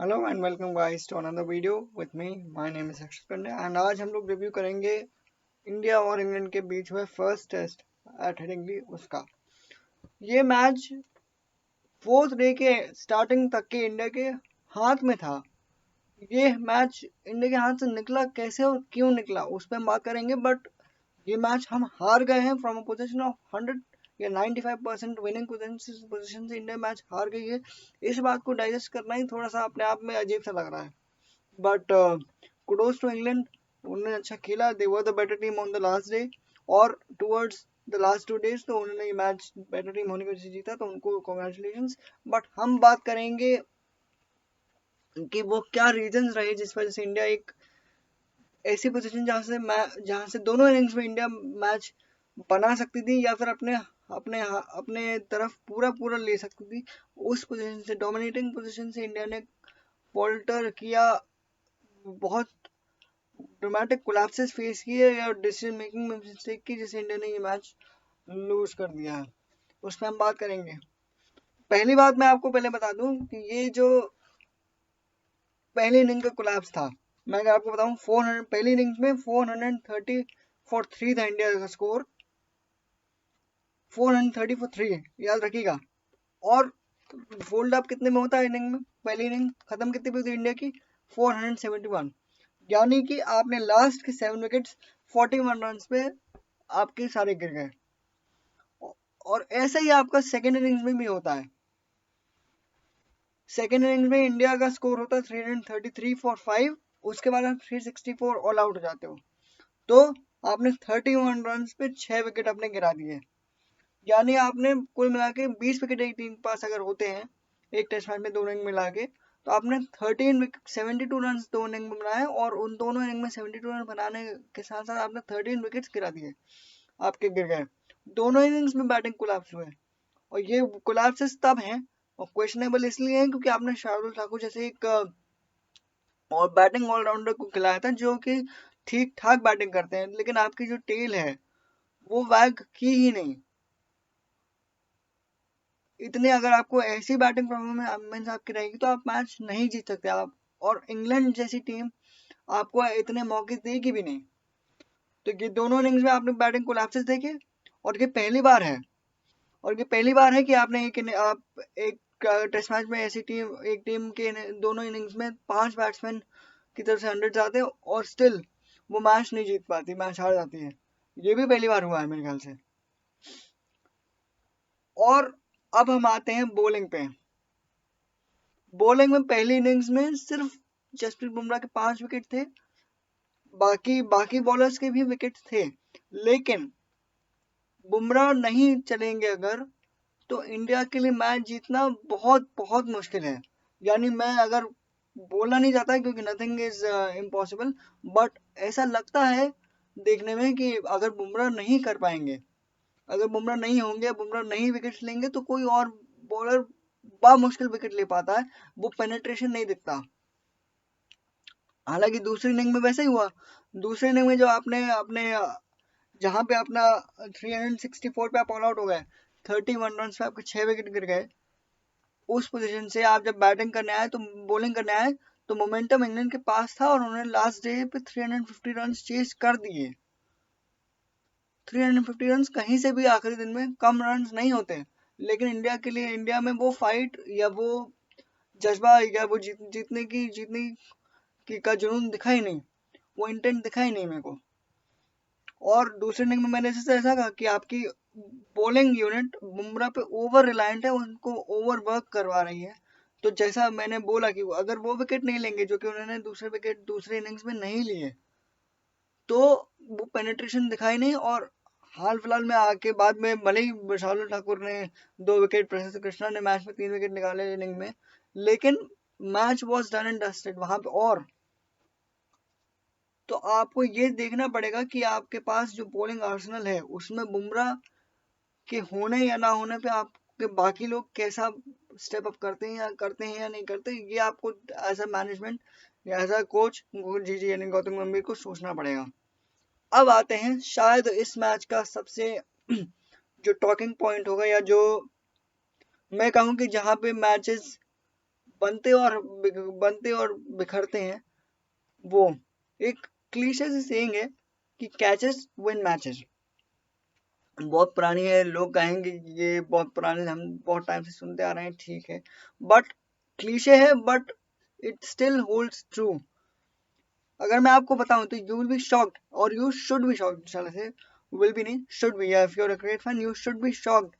Hello and welcome guys to another video with me. My name is Akshat Kande and आज हम लोग review करेंगे India और इंग्लैंड के बीच हुए फर्स्ट टेस्ट एट हेडिंग्ली उसका। ये मैच फोर्थ डे के स्टार्टिंग तक के इंडिया के हाथ में था। ये मैच इंडिया के हाथ से निकला कैसे और क्यों निकला उस पर हम बात करेंगे। बट ये मैच हम हार गए हैं फ्रॉम अ पोजीशन ऑफ 100 या 95% विनिंग पोजीशन से इंडिया मैच हार गई है। इस बात को डाइजेस्ट करना ही थोड़ा सा अपने आप में अजीब सा लग रहा है। बट कुडोज टू इंग्लैंड, उन्होंने अच्छा खेला। They were the better team on the last day और टुवर्ड्स द लास्ट 2 days तो उन्होंने ये मैच बेटर टीम होने की वजह से जीता, तो उनको कॉन्ग्रेचुलेशंस। बट हम बात करेंगे कि वो क्या रीजंस रहे जिस वजह से इंडिया एक ऐसी पोजीशन जहां से दोनों इनिंग्स में इंडिया मैच बना सकती थी या फिर अपने अपने अपने तरफ पूरा पूरा ले सकती थी। उस पोजीशन से, डोमिनेटिंग पोजीशन से इंडिया ने फॉल्टर किया, बहुत ड्रामेटिक कोलैप्सेस फेस किए या डिसीजन मेकिंग में मिस्टेक की जिससे इंडिया ने ये मैच लूज कर दिया है। उस पर हम बात करेंगे। पहली बात मैं आपको पहले बता दूं कि ये जो पहली इनिंग का कोलैप्स था, मैं अगर आपको बताऊं 400 पहली इनिंग्स में 430 फॉर 3 था इंडिया का स्कोर। 430 फॉर 3 याद रखिएगा। और फोल्ड अप कितने में होता है इनिंग में? पहली इनिंग खत्म कितनी पे हुई थी इंडिया की? 471। यानी कि आपने लास्ट के 7 विकेट्स 41 रन पे आपके सारे गिर गए। और ऐसा ही आपका सेकेंड इनिंग्स में भी होता है। सेकेंड इनिंग्स में इंडिया का स्कोर होता है 333 फॉर 5, उसके बाद आप 364 ऑल आउट हो जाते हो। तो आपने 31 रन पे 6 विकेट अपने गिरा दिए। यानी आपने कुल मिला के 20 विकेट एक टीम के पास अगर होते हैं एक टेस्ट मैच में, दोनों इनिंग मिला के, तो आपने 72 रन दो इनिंग में बनाए और उन दोनों इनिंग में 72 रन बनाने के साथ साथ आपने 13 विकेट्स गिरा दिए, आपके गिर गए। दोनों इनिंग्स में बैटिंग कोलैप्स हुए और ये कोलैप्सेस तब हैं और क्वेश्चनेबल इसलिए हैं क्योंकि आपने शार्दुल ठाकुर जैसे एक और बैटिंग ऑलराउंडर को खिलाया था जो कि ठीक ठाक बैटिंग करते हैं, लेकिन आपकी जो टेल है वो वैग की ही नहीं। इतने अगर आपको ऐसी बैटिंग परफॉर्मेंस आपकी रहेगी तो आप मैच नहीं जीत सकते आप, और इंग्लैंड जैसी टीम आपको इतने मौके देगी भी नहीं। तो ये दोनों इनिंग्स में आपने बैटिंग कोलैप्सेस देखे और ये पहली बार है। और ये पहली बार है कि आपने आप एक टेस्ट मैच में ऐसी टीम, एक टीम के दोनों इनिंग्स में 5 बैट्समैन की तरफ से 100 जाते हैं और स्टिल वो मैच नहीं जीत पाती, मैच हार जाती है। ये भी पहली बार हुआ है मेरे ख्याल से। और अब हम आते हैं बॉलिंग पे। बॉलिंग में पहली इनिंग्स में सिर्फ जसप्रीत बुमराह के 5 विकेट थे, बाकी बाकी बॉलर्स के भी विकेट थे, लेकिन बुमराह नहीं चलेंगे अगर, तो इंडिया के लिए मैच जीतना बहुत बहुत मुश्किल है। यानी मैं अगर बोलना नहीं चाहता क्योंकि नथिंग इज इम्पॉसिबल, बट ऐसा लगता है देखने में कि अगर बुमराह नहीं कर पाएंगे, अगर बुमराह नहीं होंगे, बुमराह नहीं विकेट लेंगे, तो कोई और बॉलर मुश्किल विकेट ले पाता है। वो पेनिट्रेशन नहीं दिखता। हालांकि दूसरी इनिंग में वैसा ही हुआ। दूसरी इनिंग में जो आपने अपने जहां पे अपना 364 पे आप ऑल आउट हो गए, 31 रन पे आपके 6 विकेट गिर गए, उस पोजीशन से आप जब बैटिंग करने आए तो बॉलिंग करने आए तो मोमेंटम इंग्लैंड के पास था और उन्होंने लास्ट डे पे 350 रन चेज कर दिए। 350 रन कहीं से भी आखिरी दिन में कम रन नहीं होते, लेकिन इंडिया के लिए, इंडिया में वो फाइट या वो जज्बा या वो जीतने की का जुनून दिखा ही नहीं, वो इंटेंट दिखा ही नहीं मेरे को। और दूसरे इनिंग में मैंने ऐसा कहा कि आपकी बॉलिंग यूनिट बुमराह पे ओवर रिलायंट है, उनको ओवर वर्क करवा रही है। तो जैसा मैंने बोला कि अगर वो विकेट नहीं लेंगे जो कि उन्होंने दूसरे विकेट दूसरे इनिंग्स में नहीं लिए, तो वो पेनिट्रेशन दिखाई नहीं। और हाल फिलहाल में आके बाद में भले ही शार्दुल ठाकुर ने 2 विकेट, प्रसिद्ध कृष्णा ने मैच में 3 विकेट निकाले इनिंग में, लेकिन match was done and dusted वहां पे। और तो आपको ये देखना पड़ेगा कि आपके पास जो बॉलिंग आर्सेनल है उसमें बुमराह के होने या ना होने पे आपके बाकी लोग कैसा स्टेप अप करते हैं या नहीं करते, ये आपको एज अ मैनेजमेंट या एज अ कोच जी जी यानी गौतम गंभीर को सोचना पड़ेगा। अब आते हैं शायद इस मैच का सबसे जो टॉकिंग पॉइंट होगा, या जो मैं कहूँ कि जहाँ पे मैचेस बनते और बिखरते हैं, वो एक क्लीशे से सेइंग है कि कैचेस विन मैचेस। बहुत पुरानी है, लोग कहेंगे कि ये बहुत पुराने, हम बहुत टाइम से सुनते आ रहे हैं, ठीक है, बट क्लीशे है, but it still holds true. अगर मैं आपको बताऊं तो यू विल बी शॉक्ड, और यू शुड बी शॉक्ड, चलो से विल बी नहीं, should be, if you are a cricket fan you should be shocked.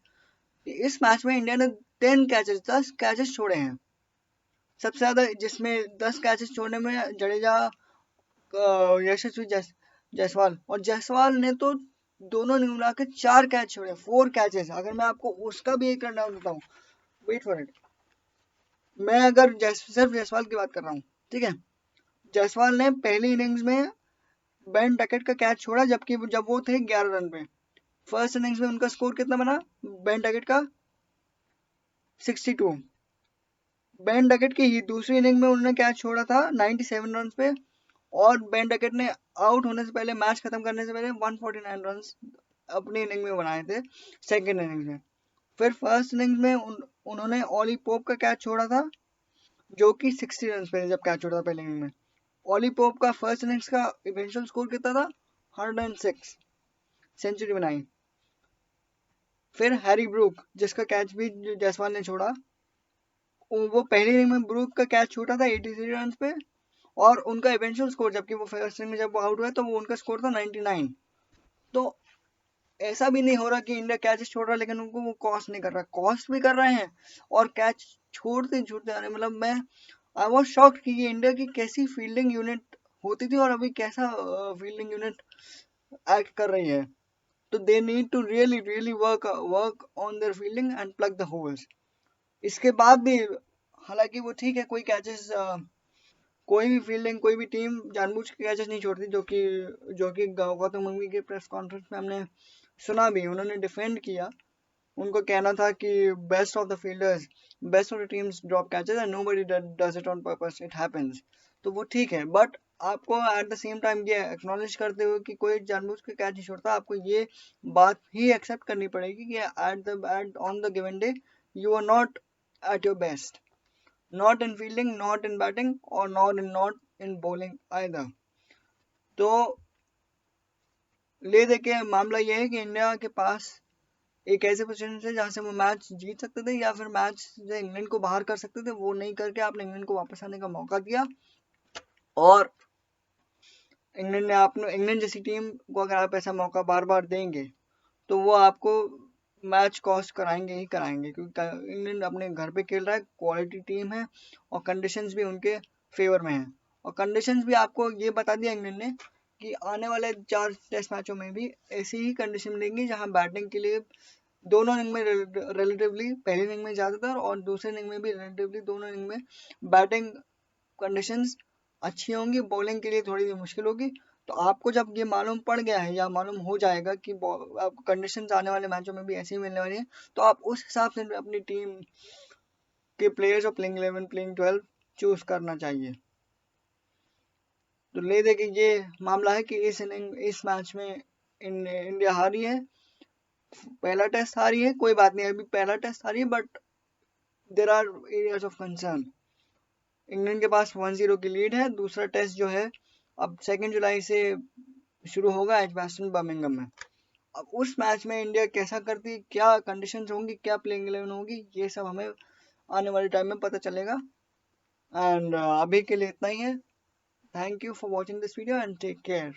इस मैच में इंडिया ने 10 कैचेस छोड़े हैं, सबसे ज्यादा, जिसमें 10 कैचेस छोड़ने में जडेजा, यशस्वी जायसवाल, और जायसवाल ने तो दोनों ने मिला के 4 कैच छोड़े, 4 कैचेस। अगर मैं आपको उसका भी एक रन आउट बताऊं, वेट फॉर इट, मैं अगर सिर्फ जायसवाल की बात कर रहा हूँ, ठीक है, जायसवाल ने पहली इनिंग्स में बेन डकेट का कैच छोड़ा, जबकि जब वो थे 11 रन पे। फर्स्ट इनिंग्स में उनका स्कोर कितना बना बेन डकेट का, 62। बेन डकेट की ही दूसरी इनिंग में उन्होंने कैच छोड़ा था 97 रन पे, और बेन डकेट ने आउट होने से पहले, मैच खत्म करने से पहले 149 रन अपनी इनिंग में बनाए थे सेकेंड इनिंग में। फिर फर्स्ट इनिंग में उन्होंने ऑली पोप का कैच छोड़ा था, जो कि 60 रन पे जब कैच छोड़ा था पहले इनिंग में। ऑली पोप का फर्स्ट इनिंग्स का इवेंचुअल स्कोर कितना था, 106, सेंचुरी बनाई। फिर हैरी ब्रूक, जिसका कैच भी जायसवाल ने छोड़ा, वो पहली इनिंग में ब्रूक का कैच छूटा था 83 रन पे, और उनका इवेंचुअल स्कोर, जबकि वो फर्स्ट इनिंग में जब वो आउट हुआ तो वो उनका स्कोर था 99। तो ऐसा भी नहीं हो रहा कि इंडिया कैचेस छोड़ रहा है लेकिन उनको वो कॉस्ट नहीं कर रहा, कॉस्ट भी कर रहे हैं और कैच छोड़ते छोड़ते आ रहे हैं। मतलब मैं आई वॉज शॉक्ड कि ये इंडिया की कैसी फील्डिंग यूनिट होती थी और अभी कैसा फील्डिंग यूनिट एक्ट कर रही है। तो they need to really really work on their fielding and plug the holes. इसके बाद भी, हालांकि वो ठीक है, कोई भी फील्डिंग, कोई भी टीम जानबूझ के कैचेस नहीं छोड़ती, जो कि गौतम गंभीर के प्रेस कॉन्फ्रेंस में हमने सुना भी, उन्होंने डिफेंड किया। उनको कहना था कि best of the fielders, best of the teams drop catches and nobody does it on purpose, it happens. तो वो ठीक है, बट आपको एट द सेम टाइम ये एक्नॉलेज करते हुए कि कोई जानबूझ के कैच नहीं छोड़ता, आपको ये बात ही एक्सेप्ट करनी पड़ेगी कि at on the given day you are not at your best, not in fielding, not in batting, or not in bowling either. तो ले दे के मामला ये है कि इंडिया के पास एक ऐसे पोजीशन से जहां से वो मैच जीत सकते थे या फिर मैच से इंग्लैंड को बाहर कर सकते थे, वो नहीं करके आपने इंग्लैंड को वापस आने का मौका दिया। और इंग्लैंड जैसी टीम को अगर आप ऐसा मौका बार बार देंगे तो वो आपको मैच कॉस्ट कराएंगे ही कराएंगे, क्योंकि इंग्लैंड अपने घर पे खेल रहा है, क्वालिटी टीम है और कंडीशंस भी उनके फेवर में है। और कंडीशंस भी आपको ये बता दिया इंग्लैंड ने कि आने वाले 4 टेस्ट मैचों में भी ऐसी ही कंडीशन मिलेंगी जहां बैटिंग के लिए दोनों इनिंग में रिलेटिवली, पहली इनिंग में ज़्यादातर और दूसरे इनिंग में भी रिलेटिवली, दोनों इनिंग में बैटिंग कंडीशंस अच्छी होंगी, बॉलिंग के लिए थोड़ी सी मुश्किल होगी। तो आपको जब ये मालूम पड़ गया है या मालूम हो जाएगा कि आपको कंडीशंस आने वाले मैचों में भी ऐसी ही मिलने वाली है, तो आप उस हिसाब से अपनी टीम के प्लेयर्स और प्लेइंग 11, प्लेइंग 12 चूज करना चाहिए। तो ले दे कि ये मामला है कि इस मैच में इंडिया हारी है, पहला टेस्ट हारी है, कोई बात नहीं, अभी पहला टेस्ट हारी है, but there are areas of concern. England के पास 1-0 की लीड है। दूसरा टेस्ट जो है अब 2 जुलाई से शुरू होगा एजबास्टन बर्मिंघम में। अब उस मैच में इंडिया कैसा करती, क्या कंडीशंस होंगी, क्या प्लेइंग 11 होगी, ये सब हमें आने वाले टाइम में पता चलेगा। एंड अभी के लिए इतना ही है। Thank you for watching this video and take care.